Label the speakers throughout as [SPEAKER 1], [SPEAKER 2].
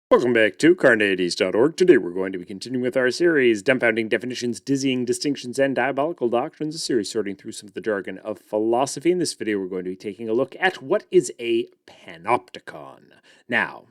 [SPEAKER 1] Welcome back to Carneades.org. Today we're going to be continuing with our series, Dumbfounding Definitions, Dizzying Distinctions, and Diabolical Doctrines, a series sorting through some of the jargon of philosophy. In this video, we're going to be taking a look at what is a panopticon. Now,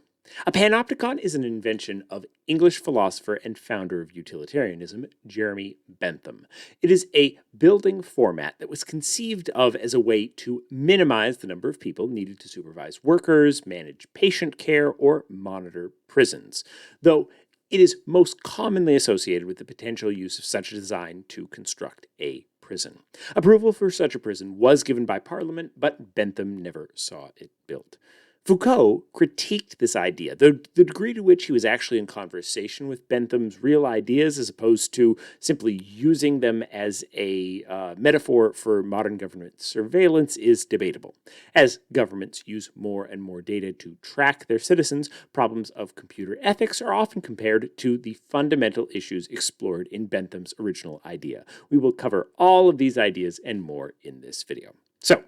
[SPEAKER 1] a panopticon is an invention of English philosopher and founder of utilitarianism, Jeremy Bentham. It is a building format that was conceived of as a way to minimize the number of people needed to supervise workers, manage patient care, or monitor prisons, though it is most commonly associated with the potential use of such a design to construct a prison. Approval for such a prison was given by Parliament, but Bentham never saw it built. Foucault critiqued this idea, the degree to which he was actually in conversation with Bentham's real ideas as opposed to simply using them as a metaphor for modern government surveillance is debatable. As governments use more and more data to track their citizens, problems of computer ethics are often compared to the fundamental issues explored in Bentham's original idea. We will cover all of these ideas and more in this video. So,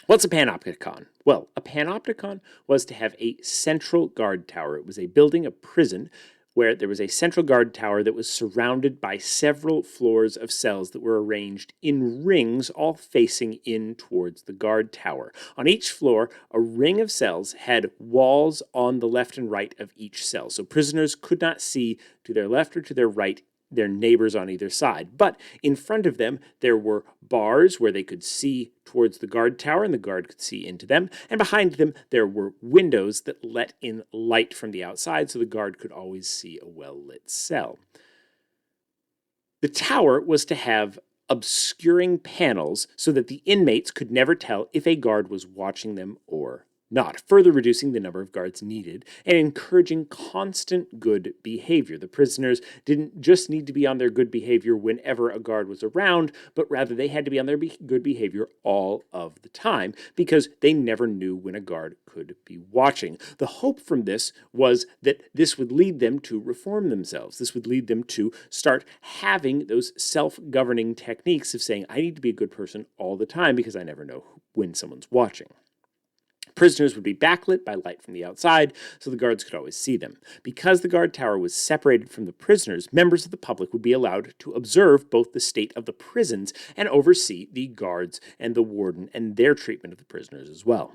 [SPEAKER 1] what's a panopticon? Well, a panopticon was to have a central guard tower. It was a building, a prison, where there was a central guard tower that was surrounded by several floors of cells that were arranged in rings, all facing in towards the guard tower. On each floor, a ring of cells had walls on the left and right of each cell, so prisoners could not see to their left or to their right their neighbors on either side. But in front of them, there were bars where they could see towards the guard tower and the guard could see into them. And behind them, there were windows that let in light from the outside so the guard could always see a well-lit cell. The tower was to have obscuring panels so that the inmates could never tell if a guard was watching them or not, further reducing the number of guards needed and encouraging constant good behavior. The prisoners didn't just need to be on their good behavior whenever a guard was around, but rather they had to be on their good behavior all of the time because they never knew when a guard could be watching. The hope from this was that this would lead them to reform themselves. This would lead them to start having those self-governing techniques of saying, I need to be a good person all the time because I never know when someone's watching. Prisoners would be backlit by light from the outside, so the guards could always see them. Because the guard tower was separated from the prisoners, members of the public would be allowed to observe both the state of the prisons and oversee the guards and the warden and their treatment of the prisoners as well.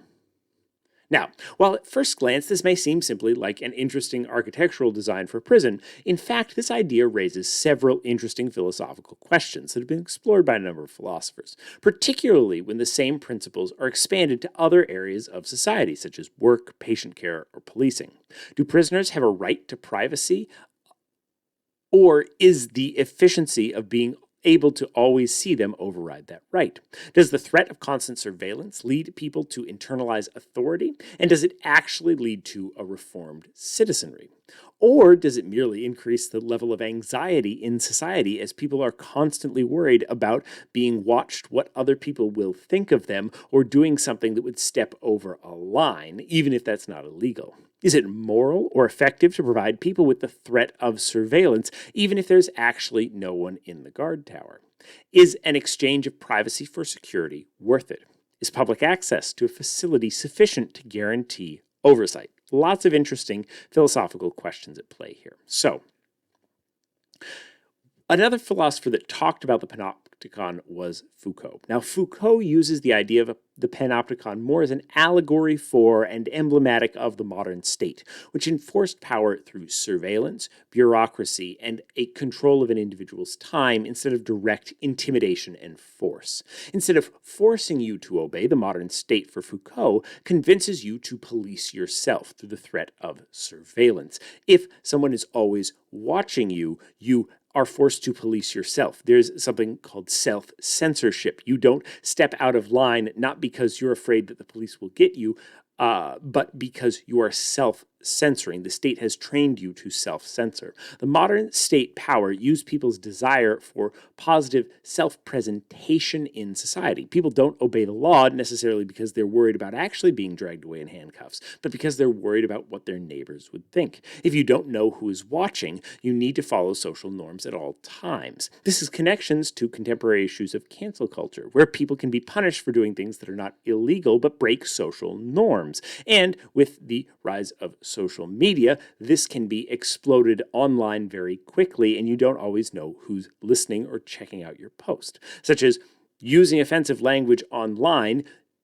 [SPEAKER 1] Now, while at first glance this may seem simply like an interesting architectural design for a prison, in fact this idea raises several interesting philosophical questions that have been explored by a number of philosophers, particularly when the same principles are expanded to other areas of society, such as work, patient care, or policing. Do prisoners have a right to privacy, or is the efficiency of being able to always see them override that right? Does the threat of constant surveillance lead people to internalize authority? And does it actually lead to a reformed citizenry? Or does it merely increase the level of anxiety in society as people are constantly worried about being watched, what other people will think of them, or doing something that would step over a line, even if that's not illegal? Is it moral or effective to provide people with the threat of surveillance, even if there's actually no one in the guard tower? Is an exchange of privacy for security worth it? Is public access to a facility sufficient to guarantee oversight? Lots of interesting philosophical questions at play here. So, another philosopher that talked about the panopticon was Foucault. Now, Foucault uses the idea of the panopticon more as an allegory for and emblematic of the modern state, which enforced power through surveillance, bureaucracy, and a control of an individual's time instead of direct intimidation and force. Instead of forcing you to obey, the modern state for Foucault convinces you to police yourself through the threat of surveillance. If someone is always watching you, you are forced to police yourself. There's something called self-censorship. You don't step out of line, not because you're afraid that the police will get you, but because you are self-censoring. The state has trained you to self-censor. The modern state power used people's desire for positive self-presentation in society. People don't obey the law necessarily because they're worried about actually being dragged away in handcuffs, but because they're worried about what their neighbors would think. If you don't know who is watching, you need to follow social norms at all times. This is connections to contemporary issues of cancel culture, where people can be punished for doing things that are not illegal but break social norms. And with the rise of social media, this can be exploded online very quickly, and you don't always know who's listening or checking out your post, such as using offensive language online.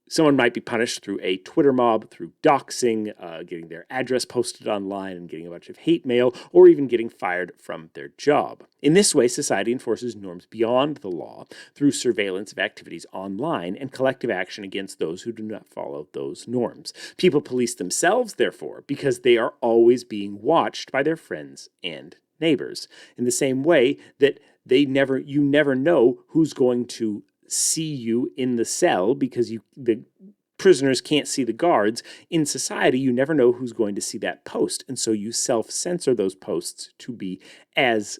[SPEAKER 1] Someone might be punished through a Twitter mob, through doxing, getting their address posted online and getting a bunch of hate mail, or even getting fired from their job. In this way, society enforces norms beyond the law through surveillance of activities online and collective action against those who do not follow those norms. People police themselves, therefore, because they are always being watched by their friends and neighbors. In the same way that you never know who's going to see you in the cell because the prisoners can't see the guards. In society, you never know who's going to see that post, and so you self-censor those posts to be as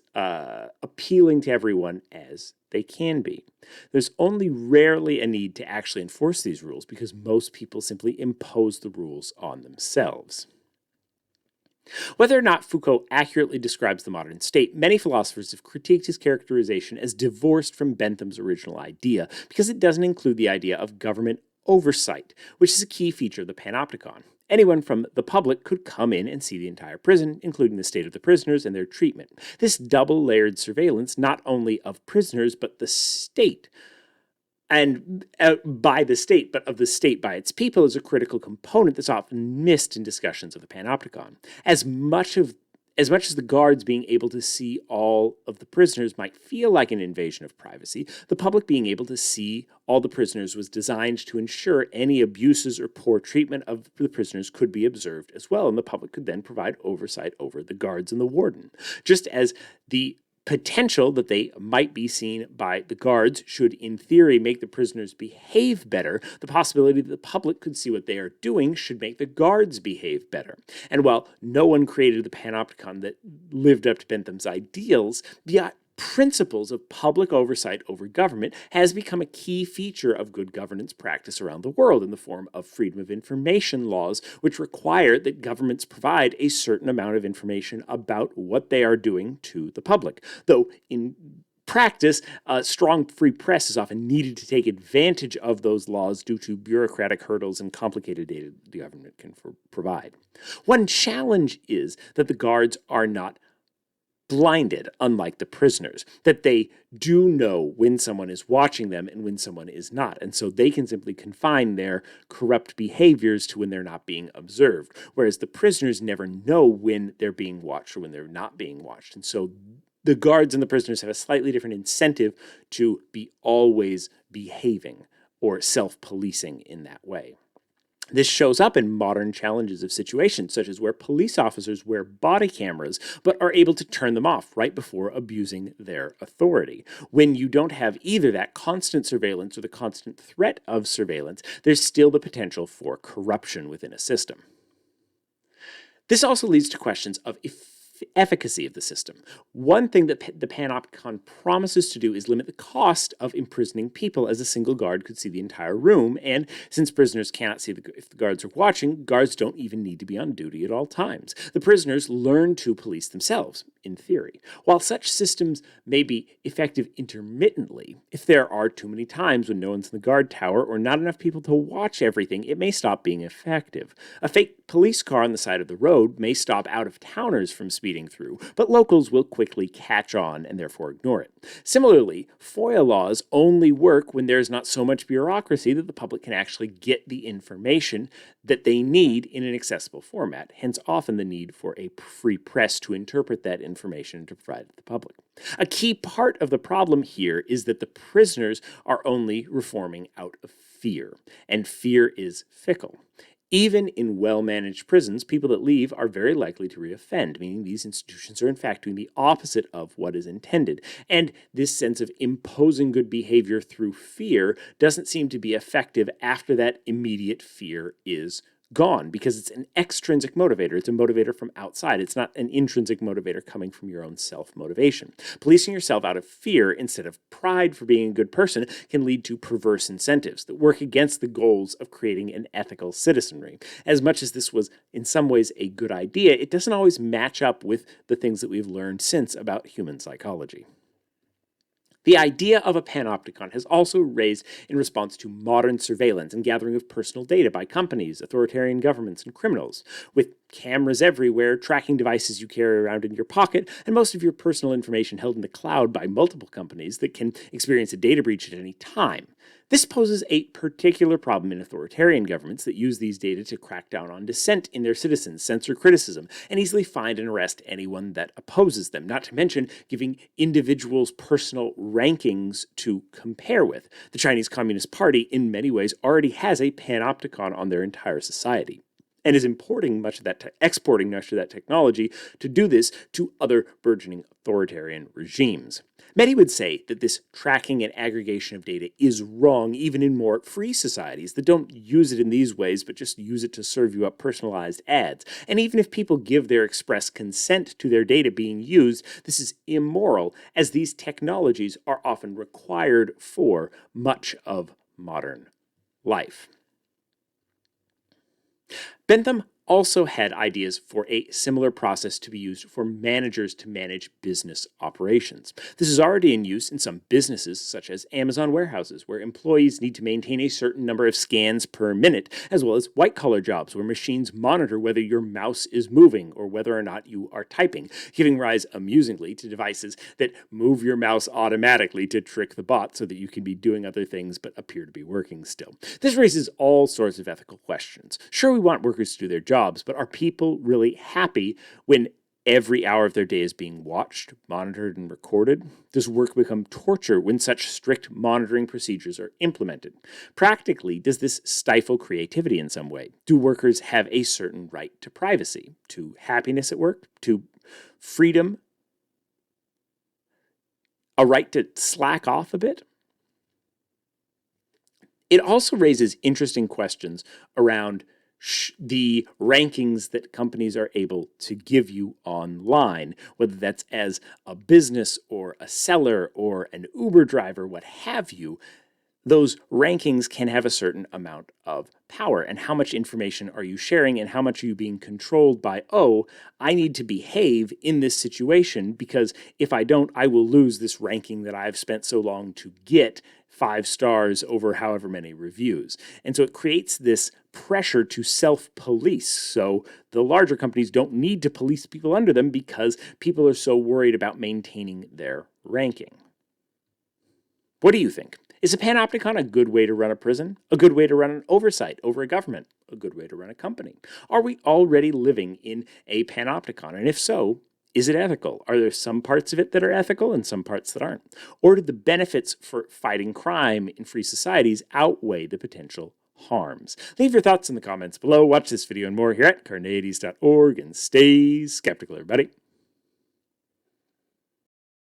[SPEAKER 1] appealing to everyone as they can be. There's only rarely a need to actually enforce these rules because most people simply impose the rules on themselves. Whether or not Foucault accurately describes the modern state, many philosophers have critiqued his characterization as divorced from Bentham's original idea because it doesn't include the idea of government oversight, which is a key feature of the Panopticon. Anyone from the public could come in and see the entire prison, including the state of the prisoners and their treatment. This double-layered surveillance, not only of prisoners, but the state, and by the state, but of the state by its people, is a critical component that's often missed in discussions of the Panopticon. As much as the guards being able to see all of the prisoners might feel like an invasion of privacy, the public being able to see all the prisoners was designed to ensure any abuses or poor treatment of the prisoners could be observed as well, and the public could then provide oversight over the guards and the warden. Just as the potential that they might be seen by the guards should, in theory, make the prisoners behave better, the possibility that the public could see what they are doing should make the guards behave better. And while no one created the Panopticon that lived up to Bentham's ideals, the principles of public oversight over government has become a key feature of good governance practice around the world in the form of freedom of information laws, which require that governments provide a certain amount of information about what they are doing to the public. Though in practice, a strong free press is often needed to take advantage of those laws due to bureaucratic hurdles and complicated data the government can provide. One challenge is that the guards are not blinded, unlike the prisoners, that they do know when someone is watching them and when someone is not, and so they can simply confine their corrupt behaviors to when they're not being observed, whereas the prisoners never know when they're being watched or when they're not being watched, and so the guards and the prisoners have a slightly different incentive to be always behaving or self-policing in that way. This shows up in modern challenges of situations, such as where police officers wear body cameras, but are able to turn them off right before abusing their authority. When you don't have either that constant surveillance or the constant threat of surveillance, there's still the potential for corruption within a system. This also leads to questions of efficacy of the system. One thing that the Panopticon promises to do is limit the cost of imprisoning people, as a single guard could see the entire room, and since prisoners cannot see if the guards are watching, guards don't even need to be on duty at all times. The prisoners learn to police themselves, in theory. While such systems may be effective intermittently, if there are too many times when no one's in the guard tower or not enough people to watch everything, it may stop being effective. A fake police car on the side of the road may stop out-of-towners from speeding through, but locals will quickly catch on and therefore ignore it. Similarly, FOIA laws only work when there's not so much bureaucracy that the public can actually get the information that they need in an accessible format, hence often the need for a free press to interpret that information and to provide it to the public. A key part of the problem here is that the prisoners are only reforming out of fear, and fear is fickle. Even in well-managed prisons, people that leave are very likely to reoffend, meaning these institutions are in fact doing the opposite of what is intended. And this sense of imposing good behavior through fear doesn't seem to be effective after that immediate fear is gone, because it's an extrinsic motivator. It's a motivator from outside. It's not an intrinsic motivator coming from your own self-motivation. Policing yourself out of fear instead of pride for being a good person can lead to perverse incentives that work against the goals of creating an ethical citizenry. As much as this was in some ways a good idea, it doesn't always match up with the things that we've learned since about human psychology. The idea of a panopticon has also raised in response to modern surveillance and gathering of personal data by companies, authoritarian governments, and criminals. With cameras everywhere, tracking devices you carry around in your pocket, and most of your personal information held in the cloud by multiple companies that can experience a data breach at any time. This poses a particular problem in authoritarian governments that use these data to crack down on dissent in their citizens, censor criticism, and easily find and arrest anyone that opposes them, not to mention giving individuals personal rankings to compare with. The Chinese Communist Party, in many ways, already has a panopticon on their entire society, and is exporting much of that technology to do this to other burgeoning authoritarian regimes. Many would say that this tracking and aggregation of data is wrong even in more free societies that don't use it in these ways but just use it to serve you up personalized ads. And even if people give their express consent to their data being used, this is immoral, as these technologies are often required for much of modern life. Bentham also had ideas for a similar process to be used for managers to manage business operations. This is already in use in some businesses, such as Amazon warehouses, where employees need to maintain a certain number of scans per minute, as well as white-collar jobs, where machines monitor whether your mouse is moving or whether or not you are typing, giving rise, amusingly, to devices that move your mouse automatically to trick the bot so that you can be doing other things but appear to be working still. This raises all sorts of ethical questions. Sure, we want workers to do their jobs, but are people really happy when every hour of their day is being watched, monitored, and recorded? Does work become torture when such strict monitoring procedures are implemented? Practically, does this stifle creativity in some way? Do workers have a certain right to privacy, to happiness at work, to freedom, a right to slack off a bit? It also raises interesting questions around the rankings that companies are able to give you online, whether that's as a business or a seller or an Uber driver, what have you. Those rankings can have a certain amount of power. And how much information are you sharing, and how much are you being controlled by, oh, I need to behave in this situation because if I don't, I will lose this ranking that I've spent so long to get 5 stars over however many reviews. And so it creates this pressure to self-police. So the larger companies don't need to police people under them because people are so worried about maintaining their ranking. What do you think? Is a panopticon a good way to run a prison? A good way to run an oversight over a government? A good way to run a company? Are we already living in a panopticon? And if so, is it ethical? Are there some parts of it that are ethical and some parts that aren't? Or do the benefits for fighting crime in free societies outweigh the potential harms? Leave your thoughts in the comments below. Watch this video and more here at Carneades.org, and stay skeptical, everybody.